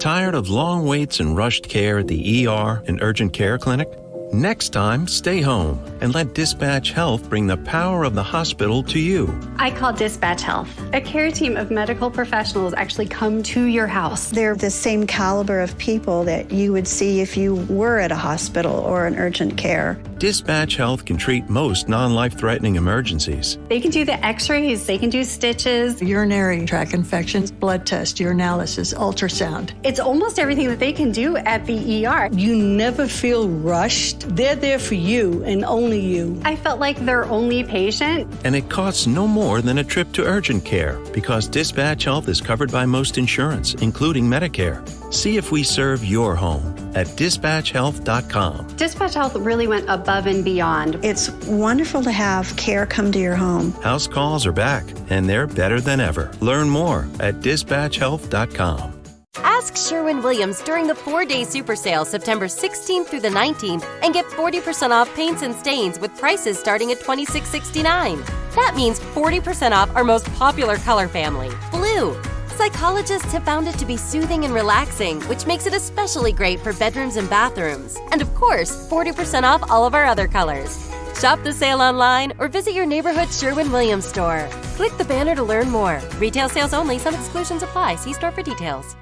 Tired of long waits and rushed care at the ER and urgent care clinic? Next time, stay home and let Dispatch Health bring the power of the hospital to you. I call Dispatch Health. A care team of medical professionals actually come to your house. They're the same caliber of people that you would see if you were at a hospital or an urgent care. Dispatch Health can treat most non-life-threatening emergencies. They can do the x-rays, they can do stitches, urinary tract infections, blood test, urinalysis, ultrasound. It's almost everything that they can do at the ER. You never feel rushed. They're there for you and only you. I felt like their only patient. And it costs no more than a trip to urgent care because Dispatch Health is covered by most insurance, including Medicare. See if we serve your home at dispatchhealth.com. Dispatch Health really went above and beyond. It's wonderful to have care come to your home. House calls are back, and they're better than ever. Learn more at dispatchhealth.com. Ask Sherwin-Williams during the 4-day super sale September 16th through the 19th and get 40% off paints and stains with prices starting at $26.69. That means 40% off our most popular color family, blue. Psychologists have found it to be soothing and relaxing, which makes it especially great for bedrooms and bathrooms. And of course, 40% off all of our other colors. Shop the sale online or visit your neighborhood Sherwin-Williams store. Click the banner to learn more. Retail sales only. Some exclusions apply. See store for details.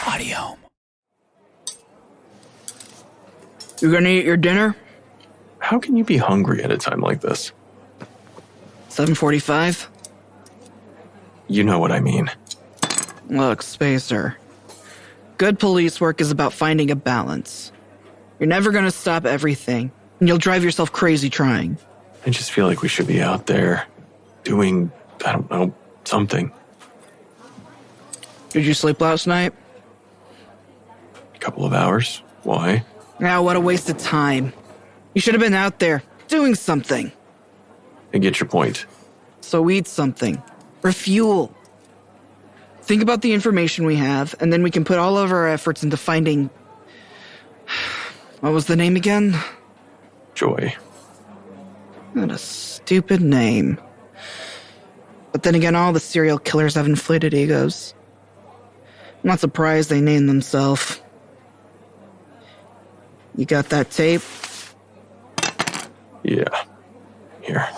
Audiohm. You gonna eat your dinner? How can you be hungry at a time like this? 7:45? You know what I mean. Look, Spacer. Good police work is about finding a balance. You're never gonna stop everything, and you'll drive yourself crazy trying. I just feel like we should be out there doing, I don't know, something. Did you sleep last night? A couple of hours. Why? Ah, what a waste of time. You should have been out there doing something. I get your point. So eat something. Refuel. Think about the information we have, and then we can put all of our efforts into finding... What was the name again? Joy. What a stupid name. But then again, all the serial killers have inflated egos. I'm not surprised they named themselves. You got that tape? Yeah. Here.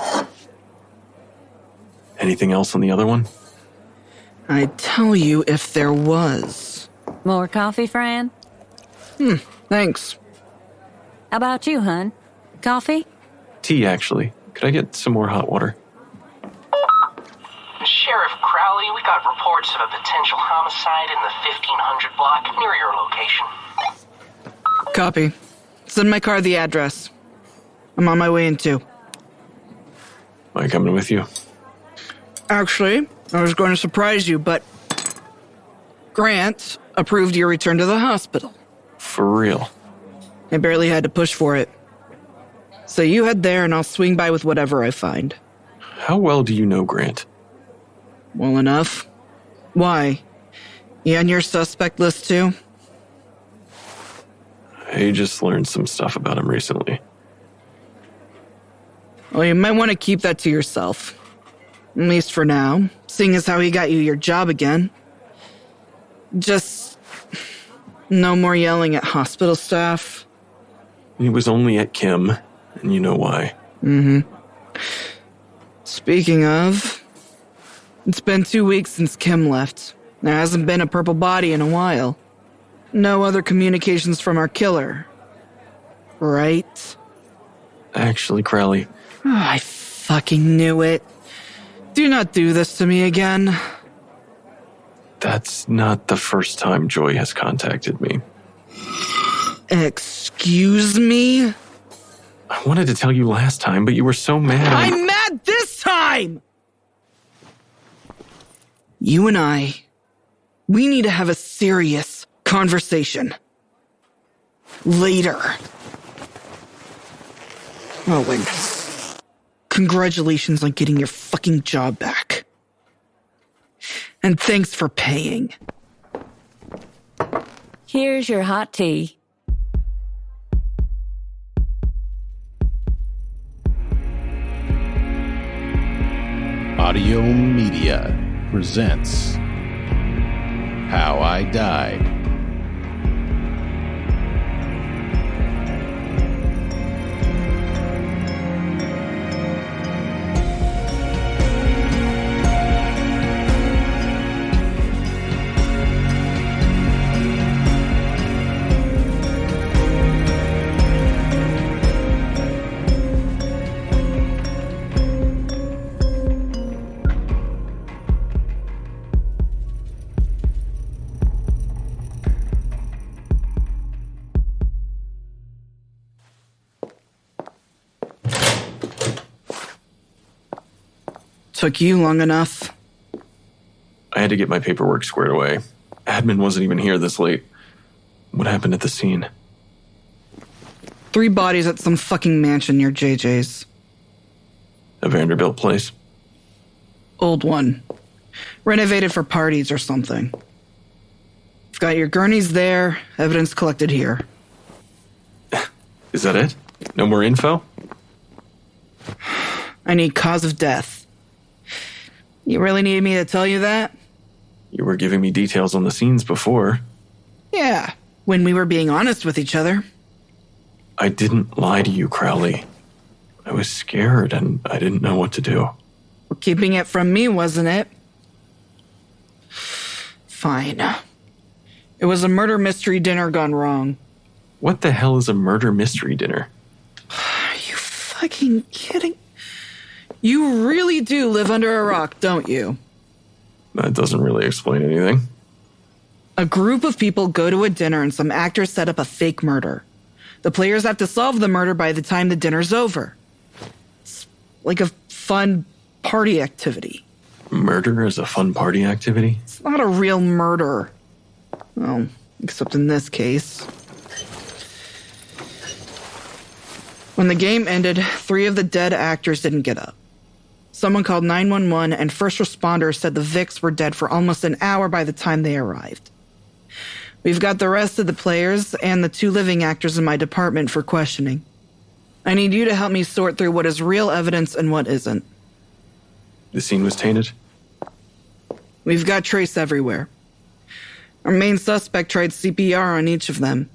Anything else on the other one? I'd tell you if there was. More coffee, Fran? Thanks. How about you, hun? Coffee? Tea, actually. Could I get some more hot water? Sheriff Crowley, we got reports of a potential homicide in the 1500 block near your location. Copy. Send my car the address. I'm on my way in too. Am I coming with you? Actually, I was going to surprise you, but Grant approved your return to the hospital. For real? I barely had to push for it. So you head there and I'll swing by with whatever I find. How well do you know Grant? Well enough. Why? You on your suspect list too? I just learned some stuff about him recently. Well, you might want to keep that to yourself. At least for now, seeing as how he got you your job again. Just no more yelling at hospital staff. He was only at Kim, and you know why. Speaking of, it's been 2 weeks since Kim left. There hasn't been a purple body in a while. No other communications from our killer. Right? Actually, Crowley. Oh, I fucking knew it. Do not do this to me again. That's not the first time Joy has contacted me. Excuse me? I wanted to tell you last time, but you were so mad. I'm mad this time! You and we need to have a serious conversation. Later. Oh, wait. Congratulations on getting your fucking job back. And thanks for paying. Here's your hot tea. Audiohm Media presents How I Died. Took you long enough. I had to get my paperwork squared away. Admin wasn't even here this late. What happened at the scene? 3 bodies at some fucking mansion near JJ's. A Vanderbilt place? Old one. Renovated for parties or something. Got your gurneys there, evidence collected here. Is that it? No more info? I need cause of death. You really need me to tell you that? You were giving me details on the scenes before. Yeah, when we were being honest with each other. I didn't lie to you, Crowley. I was scared and I didn't know what to do. Well, keeping it from me, wasn't it? Fine. It was a murder mystery dinner gone wrong. What the hell is a murder mystery dinner? Are you fucking kidding? You really do live under a rock, don't you? That doesn't really explain anything. A group of people go to a dinner and some actors set up a fake murder. The players have to solve the murder by the time the dinner's over. It's like a fun party activity. Murder is a fun party activity? It's not a real murder. Well, except in this case. When the game ended, 3 of the dead actors didn't get up. Someone called 911 and first responders said the Vics were dead for almost an hour by the time they arrived. We've got the rest of the players and the 2 living actors in my department for questioning. I need you to help me sort through what is real evidence and what isn't. The scene was tainted? We've got trace everywhere. Our main suspect tried CPR on each of them.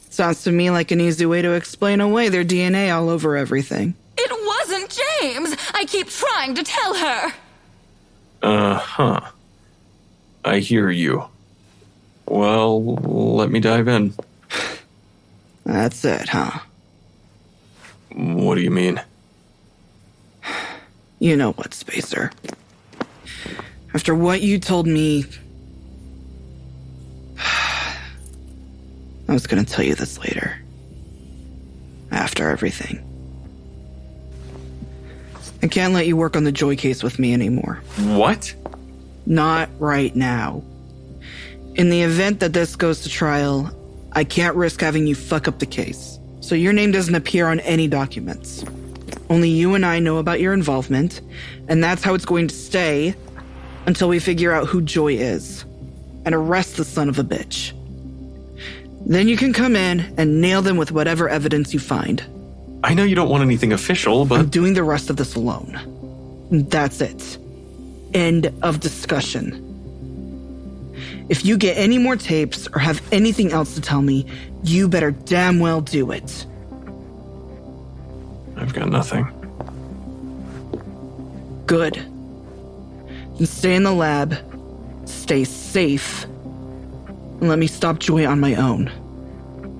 Sounds to me like an easy way to explain away their DNA all over everything. It wasn't James! I keep trying to tell her! Uh-huh. I hear you. Well, let me dive in. That's it, huh? What do you mean? You know what, Spacer. After what you told me... I was gonna tell you this later. After everything. I can't let you work on the Joy case with me anymore. What? Not right now. In the event that this goes to trial, I can't risk having you fuck up the case. So your name doesn't appear on any documents. Only you and I know about your involvement, and that's how it's going to stay until we figure out who Joy is and arrest the son of a bitch. Then you can come in and nail them with whatever evidence you find. I know you don't want anything official, but... I'm doing the rest of this alone. That's it. End of discussion. If you get any more tapes or have anything else to tell me, you better damn well do it. I've got nothing. Good. Then stay in the lab, stay safe, and let me stop Joy on my own.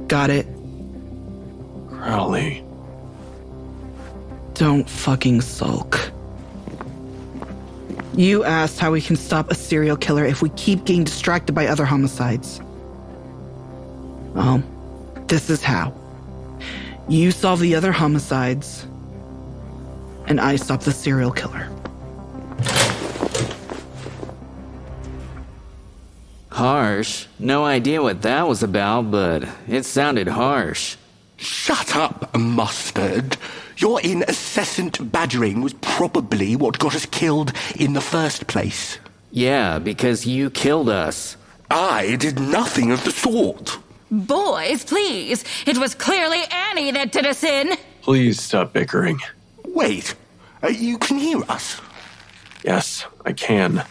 Got it? Crowley. Don't fucking sulk. You asked how we can stop a serial killer if we keep getting distracted by other homicides. Well, this is how. You solve the other homicides, and I stop the serial killer. Harsh? No idea what that was about, but it sounded harsh. Shut up, Mustard. Your incessant badgering was probably what got us killed in the first place. Yeah, because you killed us. I did nothing of the sort. Boys, please. It was clearly Annie that did us in. Please stop bickering. Wait, you can hear us? Yes, I can.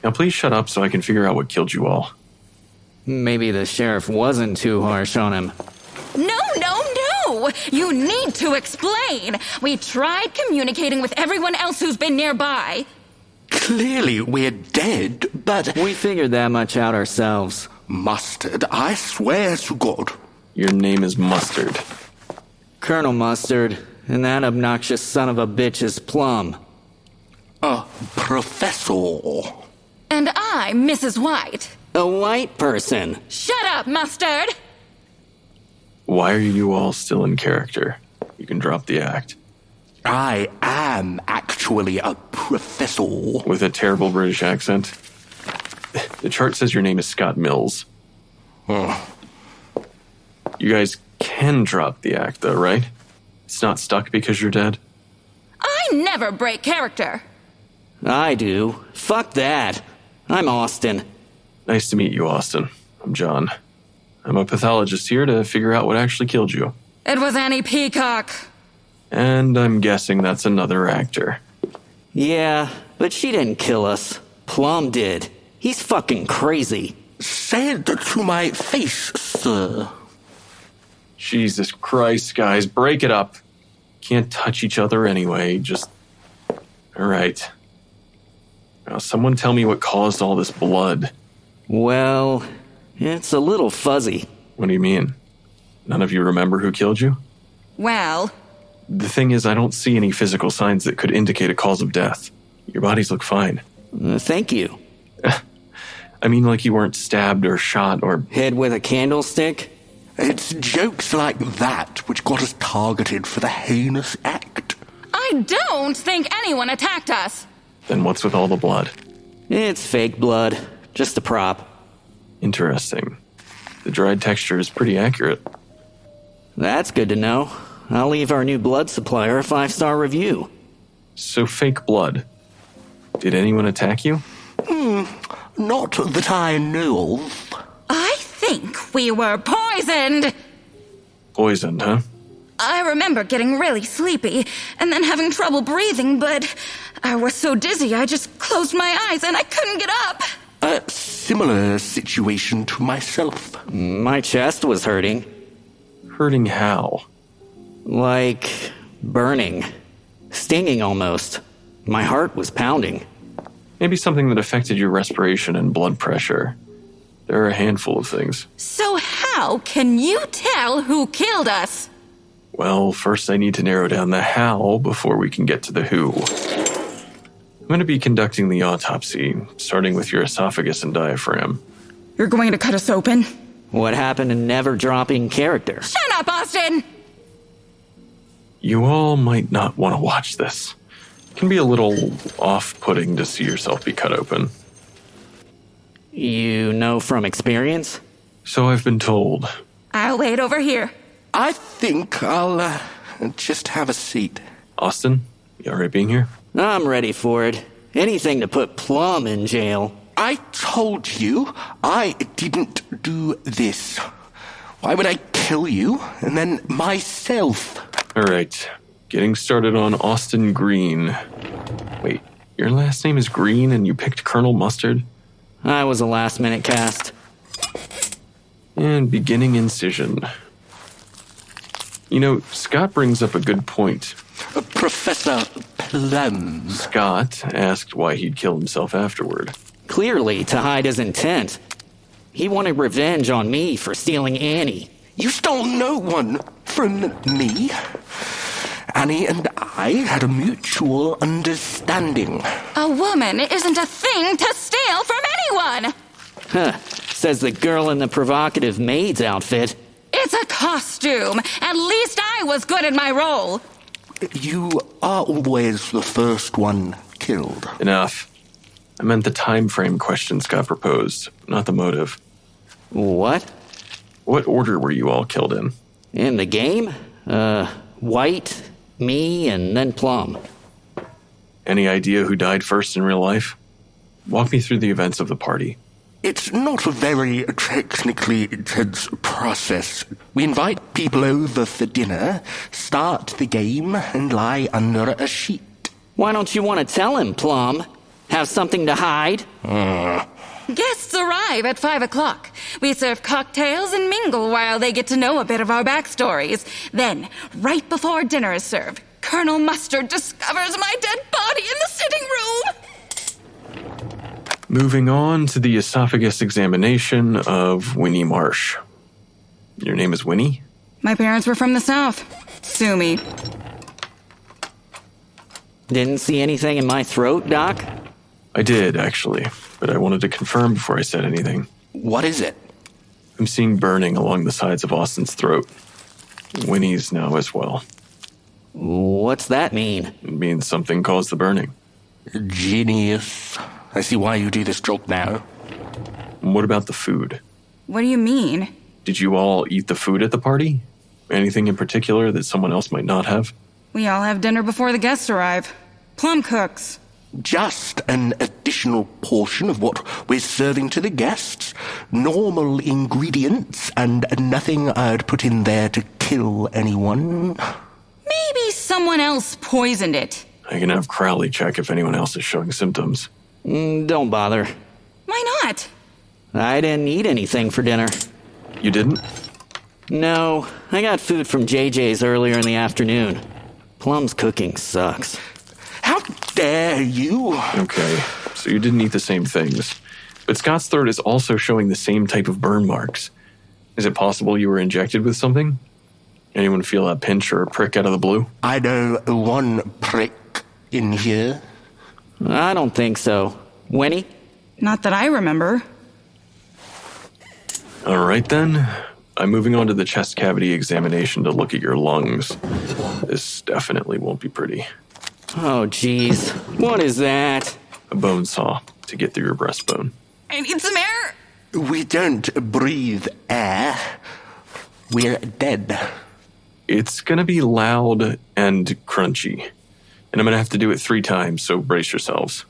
Now please shut up so I can figure out what killed you all. Maybe the sheriff wasn't too harsh on him. No! You need to explain! We tried communicating with everyone else who's been nearby. Clearly we're dead, but... We figured that much out ourselves. Mustard, I swear to God. Your name is Mustard. Colonel Mustard, and that obnoxious son of a bitch is Plum. Professor. And I'm Mrs. White. A white person. Shut up, Mustard! Why are you all still in character? You can drop the act. I am actually a professor. With a terrible British accent? The chart says your name is Scott Mills. You guys can drop the act, though, right? It's not stuck because you're dead? I never break character. I do. Fuck that. I'm Austin. Nice to meet you, Austin. I'm John. I'm a pathologist here to figure out what actually killed you. It was Annie Peacock. And I'm guessing that's another actor. Yeah, but she didn't kill us. Plum did. He's fucking crazy. Say it to my face, sir. Jesus Christ, guys, break it up. Can't touch each other anyway, just... Alright. Now, someone tell me what caused all this blood. Well, it's a little fuzzy. What do you mean? None of you remember who killed you? Well... The thing is, I don't see any physical signs that could indicate a cause of death. Your bodies look fine. Thank you. I mean, like you weren't stabbed or shot or... Hit with a candlestick? It's jokes like that which got us targeted for the heinous act. I don't think anyone attacked us. Then what's with all the blood? It's fake blood. Just a prop. Interesting. The dried texture is pretty accurate. That's good to know. I'll leave our new blood supplier a 5-star review. So fake blood. Did anyone attack you? Not that I know of. I think we were poisoned. Poisoned, huh? I remember getting really sleepy and then having trouble breathing, but I was so dizzy I just closed my eyes and I couldn't get up. A similar situation to myself. My chest was hurting. Hurting how? Like burning. Stinging almost. My heart was pounding. Maybe something that affected your respiration and blood pressure. There are a handful of things. So how can you tell who killed us? Well, first I need to narrow down the how before we can get to the who. I'm going to be conducting the autopsy, starting with your esophagus and diaphragm. You're going to cut us open? What happened to never dropping character? Shut up, Austin! You all might not want to watch this. It can be a little off-putting to see yourself be cut open. You know from experience? So I've been told. I'll wait over here. I think I'll just have a seat. Austin, you all right being here? I'm ready for it. Anything to put Plum in jail. I told you I didn't do this. Why would I kill you and then myself? All right, getting started on Austin Green. Wait, your last name is Green and you picked Colonel Mustard? I was a last-minute cast. And beginning incision. You know, Scott brings up a good point. Professor Plum. Scott asked why he'd kill himself afterward. Clearly, to hide his intent. He wanted revenge on me for stealing Annie. You stole no one from me. Annie and I had a mutual understanding. A woman isn't a thing to steal from anyone! Huh. Says the girl in the provocative maid's outfit. It's a costume. At least I was good at my role. You are always the first one killed. Enough. I meant the time frame question Scott proposed, not the motive. What? What order were you all killed in? In the game? White, me, and then Plum. Any idea who died first in real life? Walk me through the events of the party. It's not a very technically intense process. We invite people over for dinner, start the game, and lie under a sheet. Why don't you want to tell him, Plum? Have something to hide? Guests arrive at 5 o'clock. We serve cocktails and mingle while they get to know a bit of our backstories. Then, right before dinner is served, Colonel Mustard discovers my dead body in the sitting room. Moving on to the esophagus examination of Winnie Marsh. Your name is Winnie? My parents were from the South. Sue me. Didn't see anything in my throat, Doc? I did, actually, but I wanted to confirm before I said anything. What is it? I'm seeing burning along the sides of Austin's throat. Winnie's now as well. What's that mean? It means something caused the burning. Genius. I see why you do this job now. And what about the food? What do you mean? Did you all eat the food at the party? Anything in particular that someone else might not have? We all have dinner before the guests arrive. Plum cooks. Just an additional portion of what we're serving to the guests. Normal ingredients and nothing I'd put in there to kill anyone. Maybe someone else poisoned it. I can have Crowley check if anyone else is showing symptoms. Don't bother. Why not? I didn't eat anything for dinner. You didn't? No, I got food from JJ's earlier in the afternoon. Plum's cooking sucks. How dare you? Okay, so you didn't eat the same things. But Scott's throat is also showing the same type of burn marks. Is it possible you were injected with something? Anyone feel a pinch or a prick out of the blue? I know one prick in here. I don't think so. Winnie? Not that I remember. All right, then. I'm moving on to the chest cavity examination to look at your lungs. This definitely won't be pretty. Oh, jeez. What is that? A bone saw to get through your breastbone. I need some air. We don't breathe air. We're dead. It's gonna be loud and crunchy. And I'm gonna have to do it 3 times, so brace yourselves.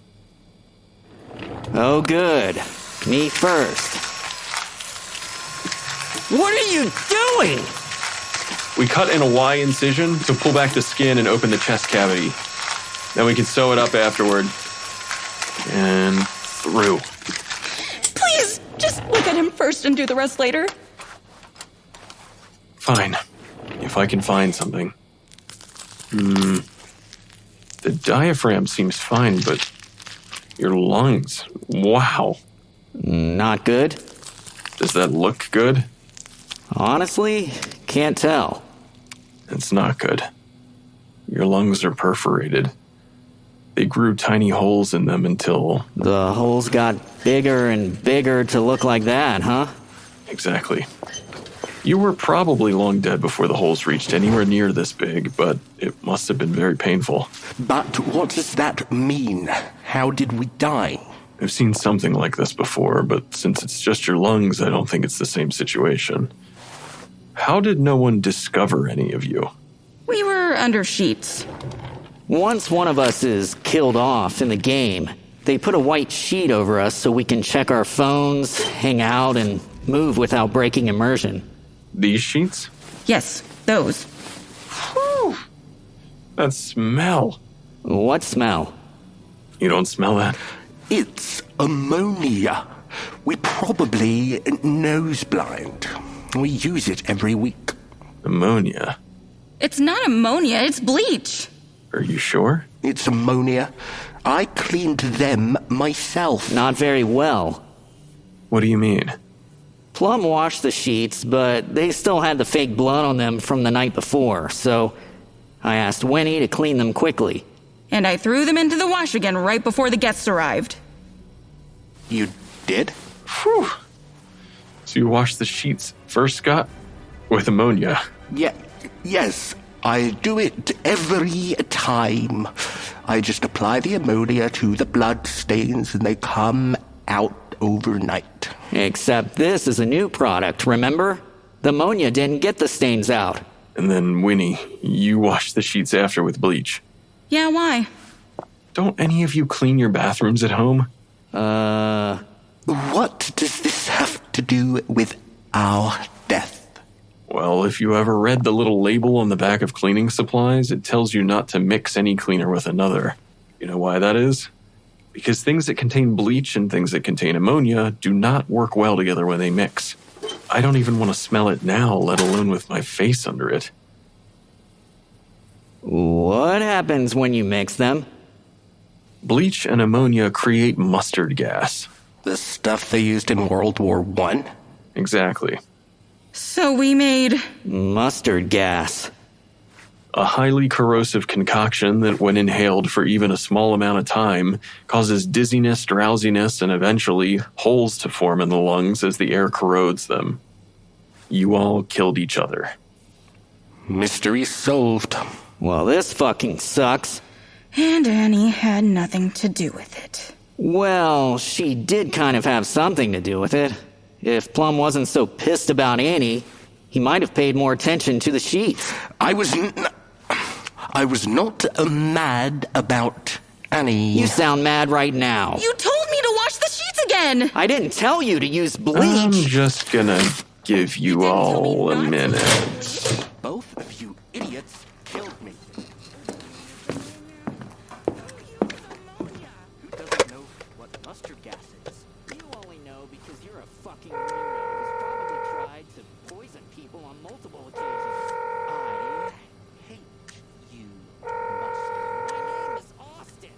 Oh, good. Me first. What are you doing? We cut in a Y incision to pull back the skin and open the chest cavity. Then we can sew it up afterward. And through. Please, just look at him first and do the rest later. Fine. If I can find something. The diaphragm seems fine, but your lungs, wow. Not good? Does that look good? Honestly, can't tell. It's not good. Your lungs are perforated. They grew tiny holes in them until... The holes got bigger and bigger to look like that, huh? Exactly. You were probably long dead before the holes reached anywhere near this big, but it must have been very painful. But what does that mean? How did we die? I've seen something like this before, but since it's just your lungs, I don't think it's the same situation. How did no one discover any of you? We were under sheets. Once one of us is killed off in the game, they put a white sheet over us so we can check our phones, hang out, and move without breaking immersion. These sheets? Yes, those. Whew. That smell. What smell? You don't smell that? It's ammonia. We're probably nose blind. We use it every week. Ammonia? It's not ammonia, it's bleach. Are you sure? It's ammonia. I cleaned them myself. Not very well. What do you mean? Plum washed the sheets, but they still had the fake blood on them from the night before, so I asked Winnie to clean them quickly. And I threw them into the wash again right before the guests arrived. You did? Whew. So you washed the sheets first, Scott? With ammonia? Yeah, yes. I do it every time. I just apply the ammonia to the blood stains and they come out overnight. Except this is a new product, remember? The ammonia didn't get the stains out. And then, Winnie, you washed the sheets after with bleach. Yeah, why? Don't any of you clean your bathrooms at home? What does this have to do with our death? Well, if you ever read the little label on the back of cleaning supplies, it tells you not to mix any cleaner with another. You know why that is? because things that contain bleach and things that contain ammonia do not work well together when they mix. I don't even want to smell it now, let alone with my face under it. What happens when you mix them? Bleach and ammonia create mustard gas. The stuff they used in World War I? Exactly. So we made... mustard gas. A highly corrosive concoction that, when inhaled for even a small amount of time, causes dizziness, drowsiness, and eventually holes to form in the lungs as the air corrodes them. You all killed each other. Mystery solved. Well, this fucking sucks. And Annie had nothing to do with it. Well, she did kind of have something to do with it. If Plum wasn't so pissed about Annie, he might have paid more attention to the sheets. I was not mad about Annie. You sound mad right now. You told me to wash the sheets again! I didn't tell you to use bleach. I'm just gonna give you all a minute. Both of you idiots killed me. Who doesn't know what mustard gas is? You only know because you're a fucking weirdo who's probably tried to poison people on multiple occasions. I hate you, Mustard. My name is Austin.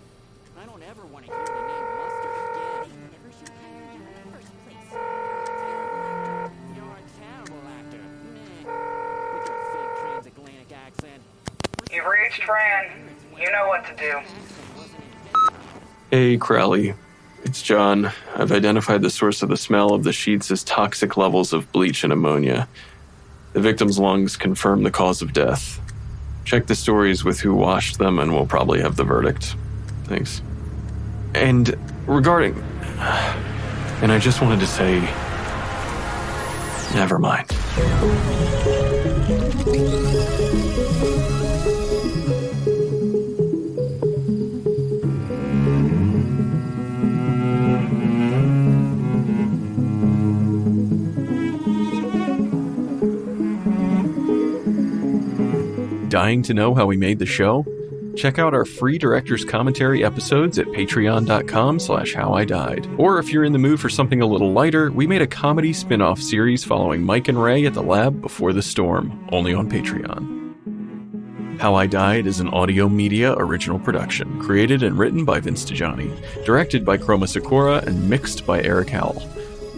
I don't ever want to hear the name Mustard again. They never should hire you in the first place. You're a terrible actor. Meh. With your fake transatlantic accent. You've reached Fran. You know what to do. Hey, Crowley. It's John. I've identified the source of the smell of the sheets as toxic levels of bleach and ammonia. The victim's lungs confirm the cause of death. Check the stories with who washed them and we'll probably have the verdict. Thanks. And regarding... And I just wanted to say... Never mind. Dying to know how we made the show? Check out our free director's commentary episodes at patreon.com/howidied. Or if you're in the mood for something a little lighter, we made a comedy spin-off series following Mike and Ray at the lab before the storm, only on Patreon. How I Died is an Audiohm Media original production, created and written by Vince Dajani, directed by Chroma Sikora, and mixed by Eric Howell.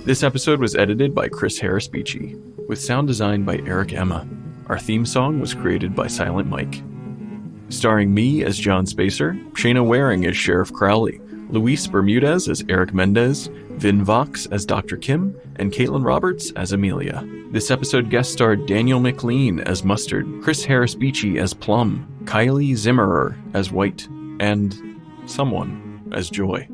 This episode was edited by Chris Harris-Beechy, with sound design by Eric Emma. Our theme song was created by Silent Mike. Starring me as John Spacer, Shaina Waring as Sheriff Crowley, Luis Bermudez as Eric Mendez, Vin Vox as Dr. Kim, and Caitlin Roberts as Amelia. This episode guest starred Daniel McLean as Mustard, Chris Harris-Beechy as Plum, Kyleigh Zimmerer as White, and someone as Joy.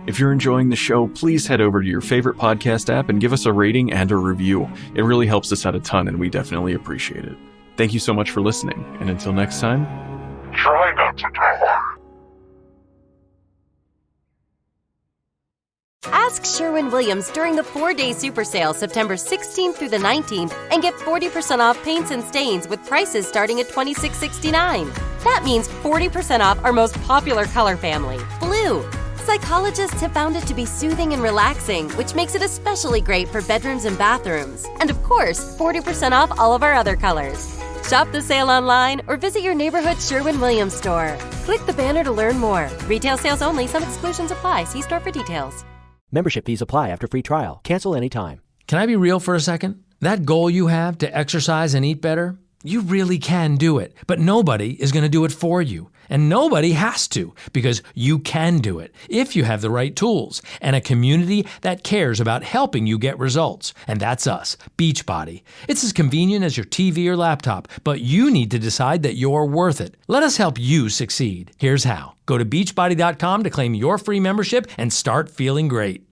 If you're enjoying the show, please head over to your favorite podcast app and give us a rating and a review. It really helps us out a ton, and we definitely appreciate it. Thank you so much for listening, and until next time, try not to die. Ask Sherwin-Williams during the 4-day super sale September 16th through the 19th and get 40% off paints and stains with prices starting at $26.69. That means 40% off our most popular color family, blue. Psychologists have found it to be soothing and relaxing, which makes it especially great for bedrooms and bathrooms. And of course, 40% off all of our other colors. Shop the sale online or visit your neighborhood Sherwin-Williams store. Click the banner to learn more. Retail sales only. Some exclusions apply. See store for details. Membership fees apply after free trial. Cancel anytime. Can I be real for a second? That goal you have to exercise and eat better, you really can do it. But nobody is going to do it for you. And nobody has to, because you can do it if you have the right tools and a community that cares about helping you get results. And that's us, Beachbody. It's as convenient as your TV or laptop, but you need to decide that you're worth it. Let us help you succeed. Here's how. Go to beachbody.com to claim your free membership and start feeling great.